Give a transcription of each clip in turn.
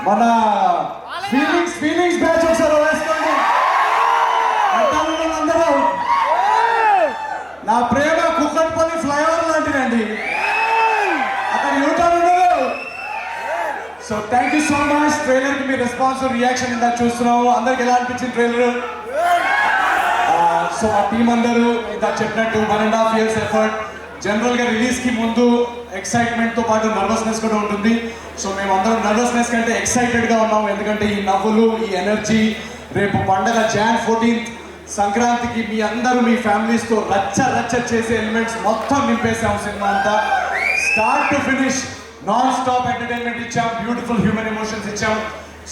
మన feelings batch ఒకసారి వేసుకోండి. అందరూ నా ప్రేమ కుక్కట్పల్లి ఫ్లైఓవర్ లాంటిదండి, అక్కడ యూటర్న్ ఉండదు. So thank you so much. Trailer కి మీ రెస్పాన్స్ రియాక్షన్ ఇందాక చూస్తున్నాము. అందరికి ఎలా అనిపించింది ట్రైలర్? సో ఆ టీం అందరూ ఇందాక చెప్పినట్టు 1.5 years ఎఫర్ట్. జనరల్గా రిలీజ్కి ముందు ఎక్సైట్మెంట్తో పాటు నర్వస్నెస్ కూడా ఉంటుంది. సో మేము అందరం నర్వస్నెస్ కంటే ఎక్సైటెడ్గా ఉన్నాము, ఎందుకంటే ఈ నవ్వులు, ఈ ఎనర్జీ, రేపు పండగ Jan 14th సంక్రాంతికి మీ అందరూ మీ ఫ్యామిలీస్తో రచ్చ చేసే ఎలిమెంట్స్ మొత్తం నింపేసాము. సినిమా అంతా start to finish non stop entertainment ఇచ్చాం, బ్యూటిఫుల్ హ్యూమన్ ఎమోషన్స్ ఇచ్చాం.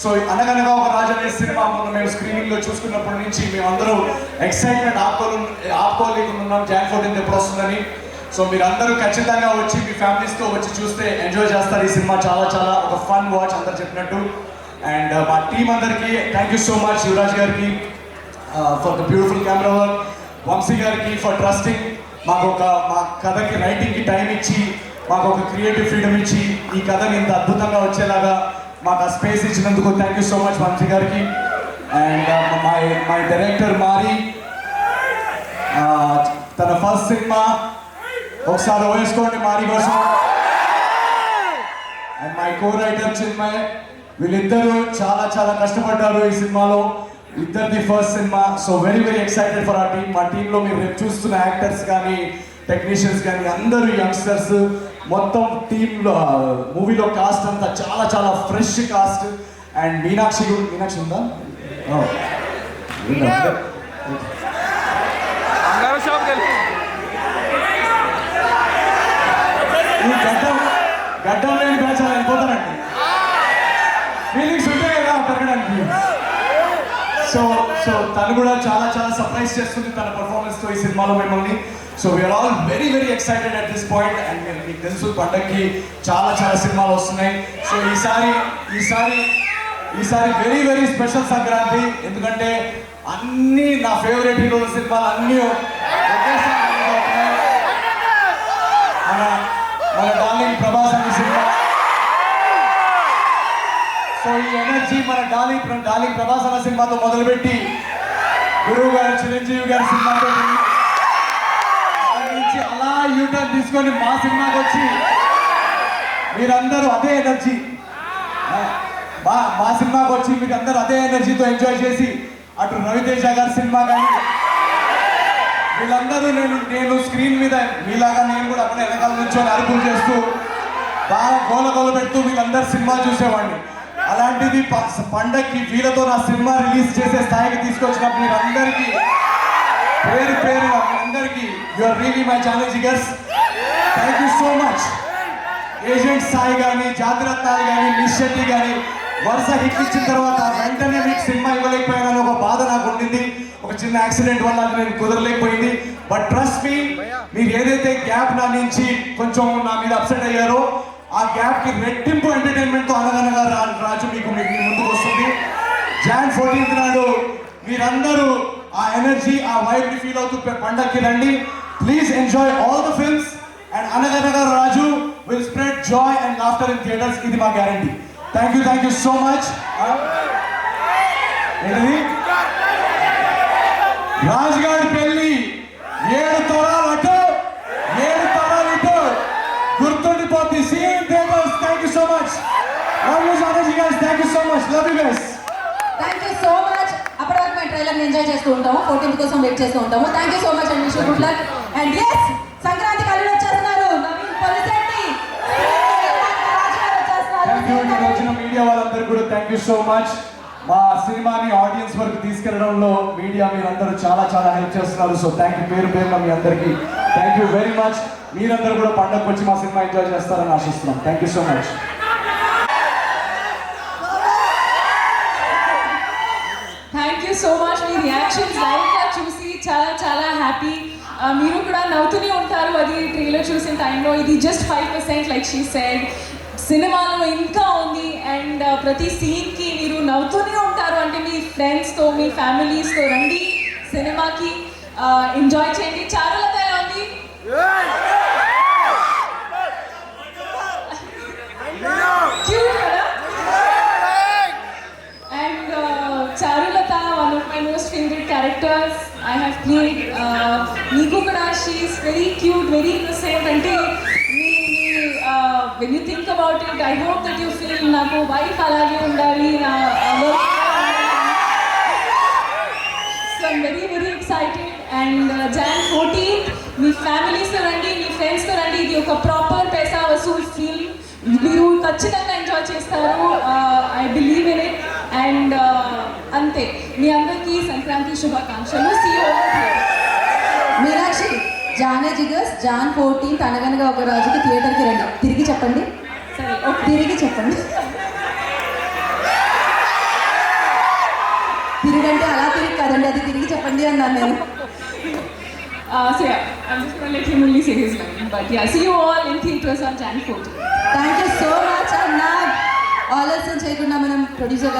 సో అనగనగా ఒక రాజు అనే సినిమా మొన్న మేము స్క్రీనింగ్లో చూసుకున్నప్పటి నుంచి మేమందరూ ఎక్సైట్మెంట్ ఆపుకోలేకున్నాం Jan 14th ఎప్పుడు వస్తుందని. సో మీరు అందరూ ఖచ్చితంగా వచ్చి మీ ఫ్యామిలీస్తో వచ్చి చూస్తే ఎంజాయ్ చేస్తారు. ఈ సినిమా చాలా ఒక ఫన్ వాచ్ అందరు చెప్పినట్టు. అండ్ మా టీం అందరికీ thank you so much. Yuvraj గారికి for the beautiful camera work, Vamsi గారికి ఫర్ ట్రస్టింగ్, మా కథకి రైటింగ్కి టైం ఇచ్చి మాకు ఒక క్రియేటివ్ ఫ్రీడమ్ ఇచ్చి ఈ కథని ఇంత అద్భుతంగా వచ్చేలాగా మాకు ఆ స్పేస్ ఇచ్చినందుకు thank you so much Vamsi గారికి. అండ్ మై డైరెక్టర్ మారి, తన ఫస్ట్ సినిమా, ఒకసారి వేసుకోండి మారి కోసం. And my co writer Chinmay, వీళ్ళిద్దరూ చాలా కష్టపడ్డారు ఈ సినిమాలో. ఇద్దరిది first cinema. So very excited for ఆ టీమ్. మా టీంలో మీరు రేపు చూస్తున్న యాక్టర్స్ కానీ టెక్నీషియన్స్ కానీ అందరూ యంగ్స్టర్స్. మొత్తం టీంలో మూవీలో కాస్ట్ అంతా చాలా ఫ్రెష్ కాస్ట్. అండ్ మీనాక్షి ఉందా? గడ్డం లేని బ్యాచ్ వెళ్ళిపోతారండి. ఫీలింగ్స్ ఉంటాయి కదా పెరగడానికి. సో తను కూడా చాలా సర్ప్రైజ్ చేస్తుంది తన పర్ఫార్మెన్స్తో ఈ సినిమాలో మిమ్మల్ని. So we are all very excited at this point. And మీకు తెలుసు పండగకి చాలా సినిమాలు వస్తున్నాయి. సో ఈసారి వెరీ స్పెషల్ సంక్రాంతి, ఎందుకంటే అన్నీ నా ఫేవరెట్ హీరోల సినిమాలు అన్నీ మన డార్లింగ్ ప్రభాస్ అనే సినిమా. సో ఈ ఎనర్జీ మన డార్లింగ్ ప్రభాస్ అనే సినిమాతో మొదలుపెట్టి గురువు గారు చిరంజీవి గారి సినిమాతో నుంచి అలా యూటర్న్ తీసుకొని మా సినిమాకి వచ్చి మీరందరూ అదే ఎనర్జీ, మా సినిమాకి వచ్చి మీకు అందరూ అదే ఎనర్జీతో ఎంజాయ్ చేసి అటు రవితేజ గారి సినిమా కానీ వీళ్ళందరూ నేను స్క్రీన్ మీద మీలాగా నేను కూడా అక్కడ వెనకాల నుంచొని అరుపులు చేస్తూ బాగా గోల పెడుతూ వీళ్ళందరూ సినిమా చూసేవాడిని. అలాంటిది పండగకి వీళ్ళతో నా సినిమా రిలీజ్ చేసే స్థాయికి తీసుకొచ్చిన మీరందరికీ పేరు అందరికీ you are really my channel జిగర్స్. Thank you so much. Agent Sai కానీ, జాతిరత్నాలు కానీ, మిస్ శెట్టి కానీ వరుస హిట్ ఇచ్చిన తర్వాత వెంటనే మీకు సినిమా ఇవ్వలేకపోయానని ఒక బాధ నాకు ఉండింది. ఒక చిన్న యాక్సిడెంట్ వల్ల అది నేను కుదరలేకపోయింది. బట్ ట్రస్ట్ మీ, మీరు ఏదైతే గ్యాప్ నా నుంచి కొంచెం నా మీద అప్సెట్ అయ్యారో ఆ గ్యాప్ కి రెట్టింపు ఎంటర్టైన్మెంట్ తో అనగనగా రాజు మీకు ముందుకు వస్తుంది. Jan 14th నాడు మీరందరూ ఆ ఎనర్జీ, ఆ వైబ్ ని ఫీల్ అవుతూ పండగకి రండి. Please enjoy all the films and Anaganaga Raju will spread joy and laughter in theatres. ఇది మా guarantee. Thank you so much. Raju గారి పెళ్లి 7 తరాలు అటు 7 తరాలు ఇటు గుర్తుండిపోతుంది. See you in theaters. Thank you so much. Love you so much guys. Thank you so much. Love you guys. Thank you so much. అప్పటి వరకు మేము ట్రైలర్ ఎంజాయ్ చేస్తూ ఉంటాము, 14th కోసం వెయిట్ చేస్తూ ఉంటాము. Thank you so much and wish you good luck. And yes, Sankranti కళ్ళు వచ్చేస్తున్నారు. Naveen Polishetty thank you. ఇక్కడ వచ్చిన మీడియా వాళ్ళందరూ కూడా థ్యాంక్ యూ సో మచ్. మా సినిమాని ఆడియన్స్ వరకు తీసుకెళ్లడంలో మీడియా మీరందరూ చాలా హెల్ప్ చేస్తున్నారు. సో థ్యాంక్ యూ పేరున మీ అందరికీ థ్యాంక్ యూ వెరీ మచ్. మీరందరూ కూడా పండగకు వచ్చి మా సినిమా ఎంజాయ్ చేస్తారని ఆశిస్తున్నాం. Thank you so much. Thank you so much. మీ రియాక్షన్స్ లైవ్గా చూసి చాలా హ్యాపీ. మీరు కూడా నవ్వుతూనే ఉంటారు అది ట్రైలర్ చూసిన టైంలో. ఇది జస్ట్ 5% లైక్ షీ సెడ్. సినిమాలో ఇంకా ఉంది అండ్ ప్రతి సీన్కి మీరు నవ్వుతూనే ఉంటారు. అంటే మీ ఫ్రెండ్స్తో, మీ ఫ్యామిలీస్తో రండి సినిమాకి, ఎంజాయ్ చేయండి. చారులత ఎలా ఉంది? క్యూట్ కదా? have played. Niku kuda, she is very cute, very innocent. Ante when you think about it, I hope that you feel naku wife alage undali na so I'm very very excited and Jan 14th me families తో రండి, మీ friends తో రండి. ఇది ఒక proper పైసా Vasool film, మీరు ఖచ్చితంగా enjoy చేస్తారు. I believe in it and అంతే. మీ అందరికీ సంక్రాంతి శుభాకాంక్షలు. See you all here. Meenakshi, జానే జిగర్స్ జాన్ 14th అనగనగా ఒక రాజుకి థియేటర్కి రండి. తిరిగి చెప్పండి, సరే ఓకే. తిరిగి చెప్పండి. తిరిగంటే అలా తిరిగి కాదండి, అది తిరిగి చెప్పండి అన్నాను నేను. So yeah, I'm just going to let him only say his line. But yeah, see you all in theaters on Jan 14th. Thank you so much అన్న. ఆలోచన చేయకుండా మనం ప్రొడ్యూసర్